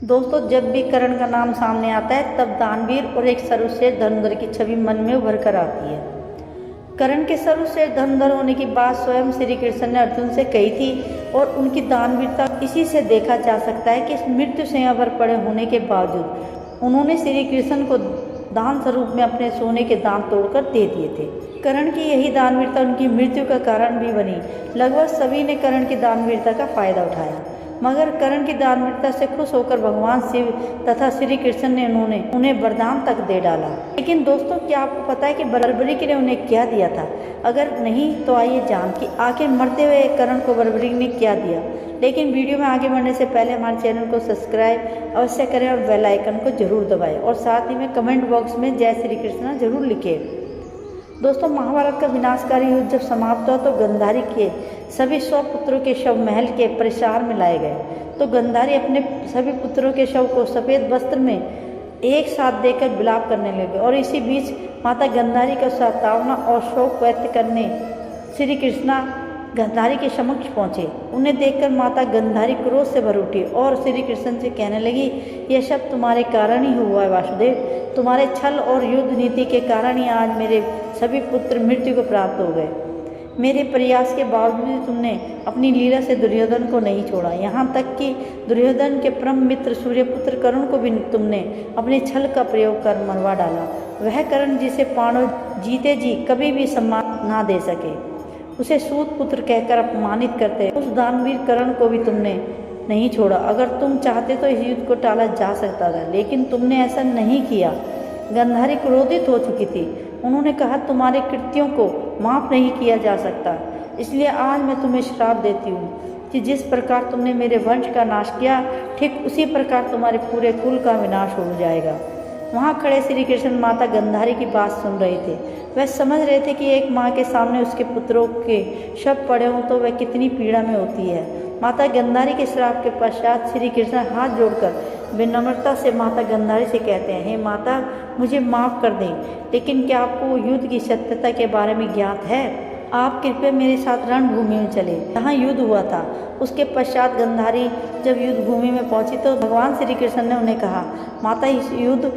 दोस्तों, जब भी कर्ण का नाम सामने आता है तब दानवीर और एक सर्वश्रेष्ठ धनुर्धर की छवि मन में उभर कर आती है। कर्ण के सर्वश्रेष्ठ धनुर्धर होने की बात स्वयं श्री कृष्ण ने अर्जुन से कही थी और उनकी दानवीरता इसी से देखा जा सकता है कि मृत्यु सैया पर पड़े होने के बावजूद उन्होंने श्री कृष्ण को दान स्वरूप में अपने सोने के दांत तोड़कर दे दिए थे। कर्ण की यही दानवीरता उनकी मृत्यु का कारण भी बनी। लगभग सभी ने कर्ण की दानवीरता का फायदा उठाया, मगर कर्ण की दानवीरता से खुश होकर भगवान शिव तथा श्री कृष्ण ने उन्हें वरदान तक दे डाला। लेकिन दोस्तों, क्या आपको पता है कि बर्बरीक ने उन्हें क्या दिया था? अगर नहीं तो आइए जान कि आखिर मरते हुए कर्ण को बर्बरीक ने क्या दिया। लेकिन वीडियो में आगे बढ़ने से पहले हमारे चैनल को सब्सक्राइब अवश्य करें और बेल आइकन को जरूर दबाएं और साथ ही में कमेंट बॉक्स में जय श्री कृष्ण जरूर लिखें। दोस्तों, महाभारत का विनाशकारी युद्ध जब समाप्त हुआ तो गंधारी के सभी 100 पुत्रों के शव महल के परिसार में लाए गए। तो गंधारी अपने सभी पुत्रों के शव को सफ़ेद वस्त्र में एक साथ देकर विलाप करने लगे और इसी बीच माता गंधारी का सतावना और शोक व्यक्त करने श्री कृष्णा गंधारी के समक्ष पहुँचे। उन्हें देखकर माता गंधारी क्रोध से भर उठी और श्री कृष्ण से कहने लगी, यह सब तुम्हारे कारण ही हुआ है वासुदेव। तुम्हारे छल और युद्ध नीति के कारण ही आज मेरे सभी पुत्र मृत्यु को प्राप्त हो गए। मेरे प्रयास के बावजूद तुमने अपनी लीला से दुर्योधन को नहीं छोड़ा। यहाँ तक कि दुर्योधन के परम मित्र सूर्यपुत्र कर्ण को भी तुमने अपने छल का प्रयोग कर मरवा डाला। वह कर्ण जिसे पांडव जीते जी कभी भी सम्मान ना दे सके, उसे सूत पुत्र कहकर अपमानित करते, उस दानवीर कर्ण को भी तुमने नहीं छोड़ा। अगर तुम चाहते तो इस युद्ध को टाला जा सकता था, लेकिन तुमने ऐसा नहीं किया। गंधारी क्रोधित हो चुकी थी। उन्होंने कहा, तुम्हारे कृत्यों को माफ नहीं किया जा सकता, इसलिए आज मैं तुम्हें श्राप देती हूँ कि जिस प्रकार तुमने मेरे वंश का नाश किया, ठीक उसी प्रकार तुम्हारे पूरे कुल का विनाश हो जाएगा। वहाँ खड़े श्री कृष्ण माता गंधारी की बात सुन रहे थे। वह समझ रहे थे कि एक माँ के सामने उसके पुत्रों के शव पड़े हों तो वह कितनी पीड़ा में होती है। माता गंधारी के श्राप के पश्चात श्री कृष्ण हाथ जोड़कर विनम्रता से माता गंधारी से कहते हैं, हे माता, मुझे माफ़ कर दें, लेकिन क्या आपको युद्ध की सत्यता के बारे में ज्ञात है? आप कृपया मेरे साथ रणभूमि में चले, जहाँ युद्ध हुआ था। उसके पश्चात गंधारी जब युद्ध भूमि में पहुंची तो भगवान श्री कृष्ण ने उन्हें कहा, माता, इस युद्ध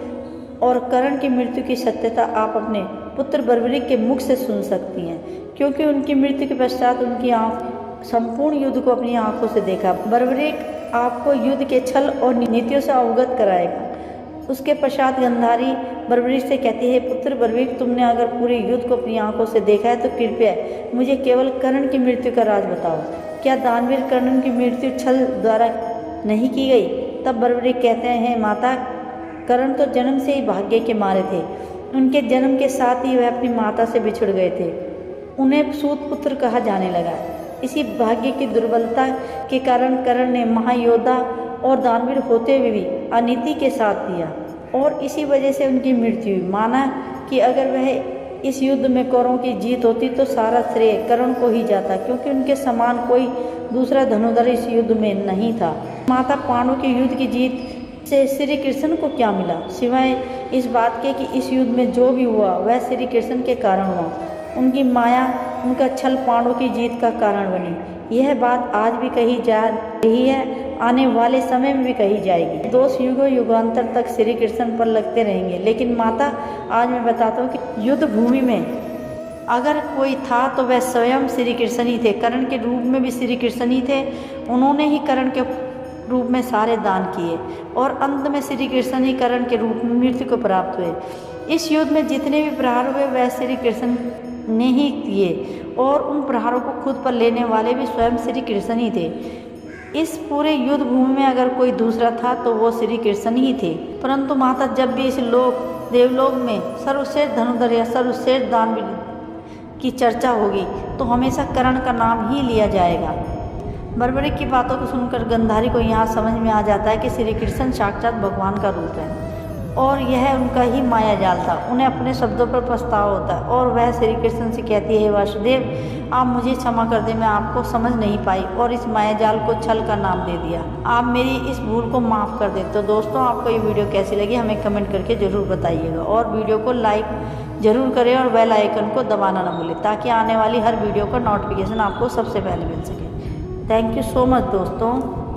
और कर्ण की मृत्यु की सत्यता आप अपने पुत्र बर्बरीक के मुख से सुन सकती हैं, क्योंकि उनकी मृत्यु के पश्चात उनकी आँख संपूर्ण युद्ध को अपनी आंखों से देखा। बर्बरीक आपको युद्ध के छल और नीतियों से अवगत कराएगा। उसके पश्चात गंधारी बर्बरीक से कहती है, पुत्र बर्बरीक, तुमने अगर पूरे युद्ध को अपनी आंखों से देखा है तो कृपया मुझे केवल कर्ण की मृत्यु का राज बताओ। क्या दानवीर कर्ण की मृत्यु छल द्वारा नहीं की गई? तब बर्बरीक कहते हैं, माता, कर्ण तो जन्म से ही भाग्य के मारे थे। उनके जन्म के साथ ही वह अपनी माता से बिछुड़ गए थे। उन्हें सूत पुत्र कहा जाने लगा। इसी भाग्य की दुर्बलता के कारण कर्ण ने महायोद्धा और दानवीर होते हुए भी अनीति के साथ दिया और इसी वजह से उनकी मृत्यु हुई। माना कि अगर वह इस युद्ध में कौरवों की जीत होती तो सारा श्रेय कर्ण को ही जाता, क्योंकि उनके समान कोई दूसरा धनुर्धर इस युद्ध में नहीं था। माता, पांडवों के युद्ध की जीत से श्री कृष्ण को क्या मिला, सिवाय इस बात के कि इस युद्ध में जो भी हुआ वह श्री कृष्ण के कारण हुआ। उनकी माया, उनका छल पांडवों की जीत का कारण बनी। यह बात आज भी कही जा रही है, आने वाले समय में भी कही जाएगी। दोष युगों युगांतर तक श्री कृष्ण पर लगते रहेंगे। लेकिन माता, आज मैं बताता हूँ कि युद्ध भूमि में अगर कोई था तो वह स्वयं श्री कृष्ण ही थे। कर्ण के रूप में भी श्री कृष्ण ही थे। उन्होंने ही कर्ण के रूप में सारे दान किए और अंत में श्री कृष्ण ही कर्ण के रूप में मृत्यु को प्राप्त हुए। इस युद्ध में जितने भी प्रहार हुए वह श्री कृष्ण ने ही किए और उन प्रहारों को खुद पर लेने वाले भी स्वयं श्री कृष्ण ही थे। इस पूरे युद्ध भूमि में अगर कोई दूसरा था तो वो श्री कृष्ण ही थे। परंतु माता, जब भी इस देवलोक में सर्वश्रेष्ठ धनुर्धर या सर्वश्रेष्ठ दानवीर की चर्चा होगी तो हमेशा कर्ण का नाम ही लिया जाएगा। बर्बरीक की बातों को सुनकर गंधारी को यहाँ समझ में आ जाता है कि श्री कृष्ण साक्षात भगवान का रूप है और यह उनका ही माया जाल था। उन्हें अपने शब्दों पर पछतावा होता है और वह श्री कृष्ण से कहती है, वासुदेव, आप मुझे क्षमा कर दें, मैं आपको समझ नहीं पाई और इस माया जाल को छल का नाम दे दिया। आप मेरी इस भूल को माफ़ कर दें। तो दोस्तों, आपको ये वीडियो कैसी लगी हमें कमेंट करके ज़रूर बताइएगा और वीडियो को लाइक ज़रूर करें और बेल आइकन को दबाना न भूलें ताकि आने वाली हर वीडियो का नोटिफिकेशन आपको सबसे पहले मिल सके। थैंक यू सो मच दोस्तों।